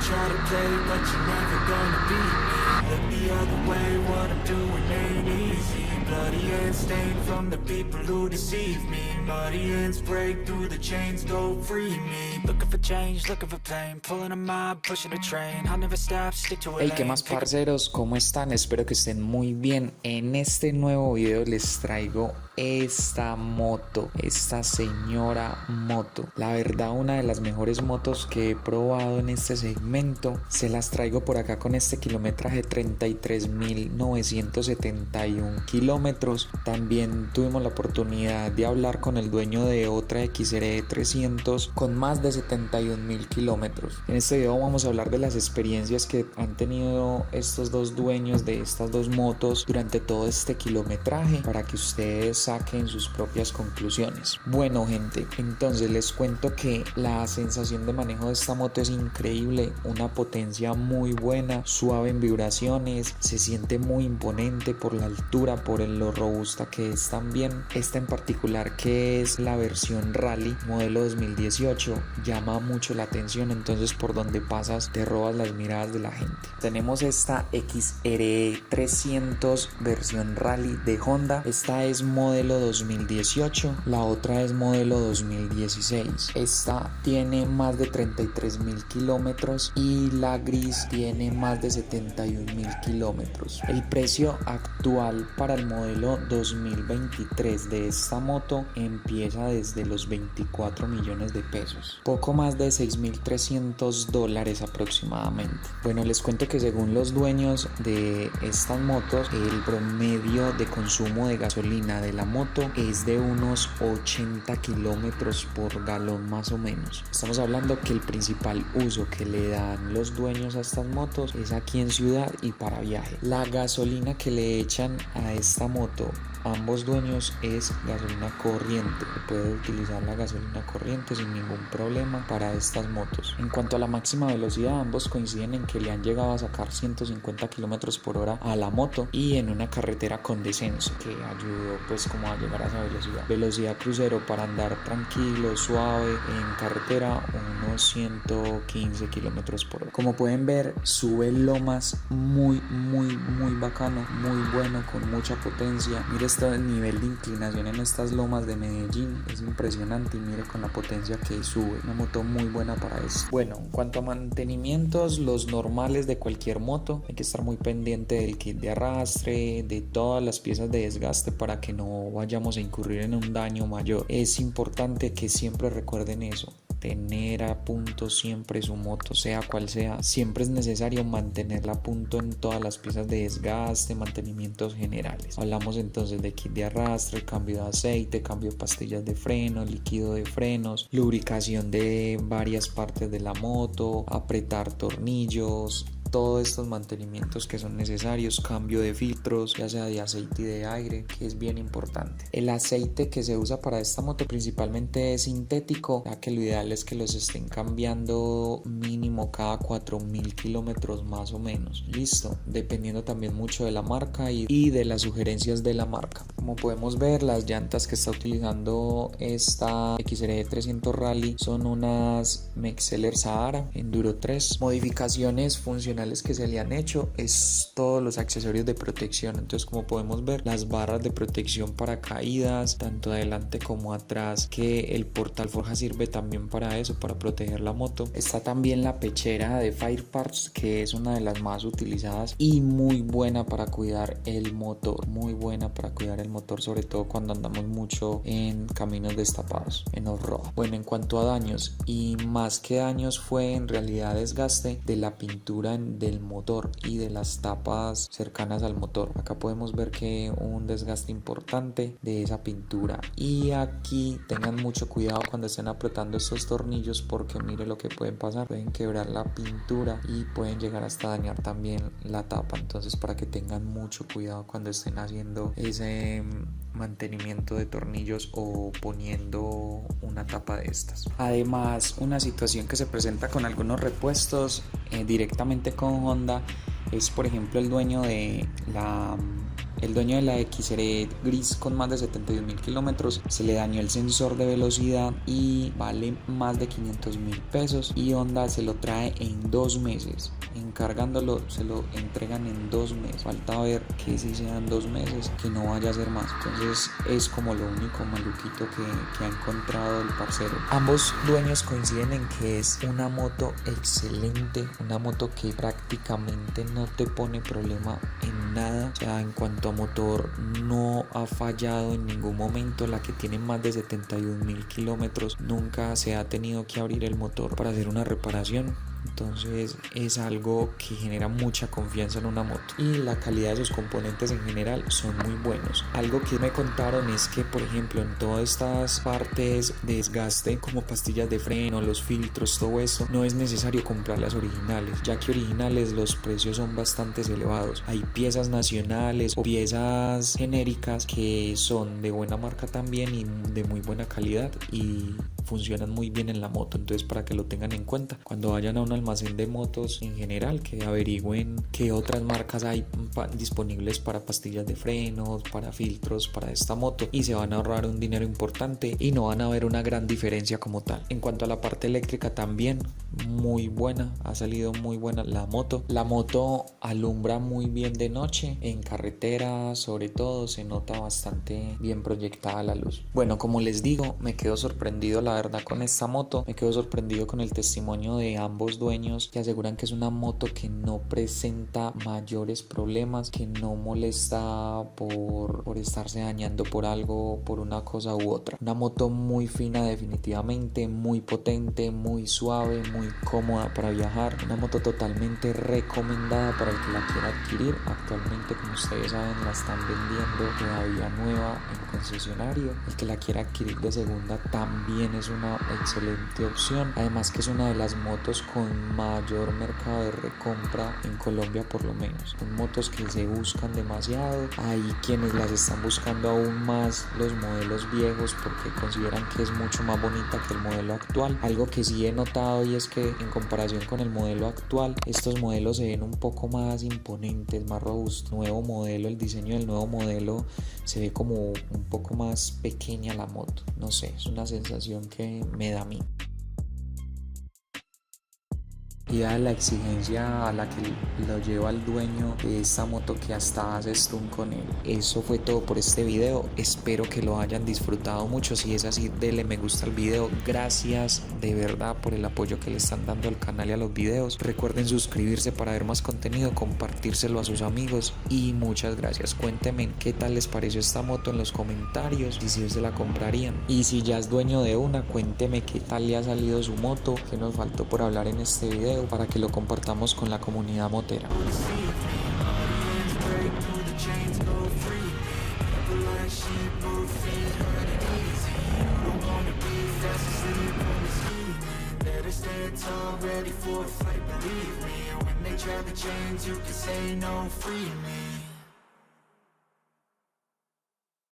try to play, but you're never gonna beat me. Look the other way, what I'm doing ain't easy. Bloody hands stained from the people who deceive me. Muddy hands break through the chains, go free me. Looking for change, looking for pain, pulling a mob, pushing a train. I'll never stop, stick to a Hey, lane. ¿qué más, parceros? ¿Cómo están? Espero que estén muy bien. En este nuevo video les traigo esta moto, esta señora moto. La verdad, una de las mejores motos que he probado en este segmento. Se las traigo por acá con este kilometraje, 33.971 kilómetros. También tuvimos la oportunidad de hablar con el dueño de otra XR 300 con más de 71.000 kilómetros. En este video vamos a hablar de las experiencias que han tenido estos dos dueños de estas dos motos durante todo este kilometraje para que ustedes saquen sus propias conclusiones. Bueno, gente, entonces les cuento que la sensación de manejo de esta moto es increíble, una potencia muy buena, suave en vibraciones, se siente muy imponente por la altura, por lo robusta que es también. Esta en particular, que es la versión Rally modelo 2018, llama mucho la atención, entonces por donde pasas te robas las miradas de la gente. Tenemos esta XR 300 versión Rally de Honda. Esta es modelo 2018, la otra es modelo 2016. Esta tiene más de 33.000 kilómetros y la gris tiene más de 71.000 kilómetros. El precio actual para el modelo 2023 de esta moto empieza desde los 24 millones de pesos, poco más de $6.300 aproximadamente. Bueno, les cuento que según los dueños de estas motos, el promedio de consumo de gasolina de la moto es de unos 80 kilómetros por galón más o menos. Estamos hablando que el principal uso que le dan los dueños a estas motos es aquí en ciudad y para viaje. La gasolina que le echan a esta moto ambos dueños es gasolina corriente. Puede utilizar la gasolina corriente sin ningún problema para estas motos. En cuanto a la máxima velocidad, ambos coinciden en que le han llegado a sacar 150 kilómetros por hora a la moto y en una carretera con descenso, que ayudó pues como a llegar a esa velocidad. Velocidad crucero para andar tranquilo, suave en carretera, unos 115 kilómetros por hora. Como pueden ver, sube lomas muy bacano, muy bueno, con mucha potencia. Mire este nivel de inclinación en estas lomas de Medellín, es impresionante, y mire con la potencia que sube. Una moto muy buena para eso. Bueno, en cuanto a mantenimientos, los normales de cualquier moto, hay que estar muy pendiente del kit de arrastre, de todas las piezas de desgaste para que no vayamos a incurrir en un daño mayor. Es importante que siempre recuerden eso, tener a punto siempre su moto, sea cual sea. Siempre es necesario mantenerla a punto en todas las piezas de desgaste, mantenimientos generales. Hablamos entonces de kit de arrastre, cambio de aceite, cambio de pastillas de freno, líquido de frenos, lubricación de varias partes de la moto, apretar tornillos, todos estos mantenimientos que son necesarios, cambio de filtros, ya sea de aceite y de aire, que es bien importante. El aceite que se usa para esta moto principalmente es sintético, ya que lo ideal es que los estén cambiando mínimo cada 4.000 kilómetros más o menos. Listo, dependiendo también mucho de la marca y de las sugerencias de la marca. Como podemos ver, las llantas que está utilizando esta XR 300 Rally son unas Mexeler Sahara Enduro 3. Modificaciones funcionales que se le han hecho es todos los accesorios de protección. Entonces, como podemos ver, las barras de protección para caídas, tanto adelante como atrás, que el portaalforja sirve también para eso, para proteger la moto. Está también la pechera de Fire Parts, que es una de las más utilizadas y muy buena para cuidar el motor, sobre todo cuando andamos mucho en caminos destapados, en off-road. Bueno, en cuanto a daños, y más que daños, fue en realidad desgaste de la pintura del motor y de las tapas cercanas al motor. Acá podemos ver que un desgaste importante de esa pintura, y aquí tengan mucho cuidado cuando estén apretando estos tornillos, porque mire lo que pueden pasar, pueden quebrar la pintura y pueden llegar hasta dañar también la tapa. Entonces, para que tengan mucho cuidado cuando estén haciendo ese mantenimiento de tornillos o poniendo una tapa de estas. Además, una situación que se presenta con algunos repuestos directamente con Honda es, por ejemplo, el dueño de la El dueño de la XR gris con más de 71.000 kilómetros se le dañó el sensor de velocidad y vale más de 500.000 pesos, y Honda se lo trae en 2 meses. Encargándolo se lo entregan en 2 meses. Falta ver que si sean 2 meses, que no vaya a ser más. Entonces es como lo único maluquito que ha encontrado el parcero. Ambos dueños coinciden en que es una moto excelente, una moto que prácticamente no te pone problema en nada. O sea, en cuanto a motor no ha fallado en ningún momento. La que tiene más de 71.000 kilómetros nunca se ha tenido que abrir el motor para hacer una reparación. Entonces es algo que genera mucha confianza en una moto, y la calidad de sus componentes en general son muy buenos. Algo que me contaron es que, por ejemplo, en todas estas partes de desgaste como pastillas de freno, los filtros, todo eso, no es necesario comprar las originales, ya que originales los precios son bastante elevados. Hay piezas nacionales o piezas genéricas que son de buena marca también y de muy buena calidad y funcionan muy bien en la moto. Entonces, para que lo tengan en cuenta cuando vayan a un almacén de motos en general, que averigüen qué otras marcas hay disponibles para pastillas de frenos, para filtros, para esta moto, y se van a ahorrar un dinero importante y no van a ver una gran diferencia como tal. En cuanto a la parte eléctrica, también muy buena, ha salido muy buena la moto. La moto alumbra muy bien de noche, en carretera sobre todo se nota bastante bien proyectada la luz. Bueno, como les digo, me quedo sorprendido la verdad con esta moto. Me quedo sorprendido con el testimonio de ambos dueños, que aseguran que es una moto que no presenta mayores problemas, que no molesta por estarse dañando por algo, por una cosa u otra. Una moto muy fina definitivamente, muy potente, muy suave, muy cómoda para viajar. Una moto totalmente recomendada para el que la quiera adquirir. Actualmente, como ustedes saben, la están vendiendo todavía nueva en concesionario. El que la quiera adquirir de segunda también es una excelente opción. Además que es una de las motos con mayor mercado de recompra en Colombia, por lo menos. Son motos que se buscan demasiado. Hay quienes las están buscando aún más, los modelos viejos, porque consideran que es mucho más bonita que el modelo actual. Algo que sí he notado, y es que en comparación con el modelo actual, estos modelos se ven un poco más imponentes, más robustos. Nuevo modelo, el diseño del nuevo modelo se ve como un poco más pequeña la moto. No sé, es una sensación que me da a mí. Y a la exigencia a la que lo lleva el dueño de esta moto, que hasta hace stun con él. Eso fue todo por este video. Espero que lo hayan disfrutado mucho. Si es así, denle me gusta al video. Gracias de verdad por el apoyo que le están dando al canal y a los videos. Recuerden suscribirse para ver más contenido, compartírselo a sus amigos, y muchas gracias. Cuéntenme qué tal les pareció esta moto en los comentarios, y si se la comprarían. Y si ya es dueño de una, cuénteme qué tal le ha salido su moto, qué nos faltó por hablar en este video, para que lo compartamos con la comunidad motera. Stand tall, ready for a fight, believe me. And when they try to change, you can say no, free me.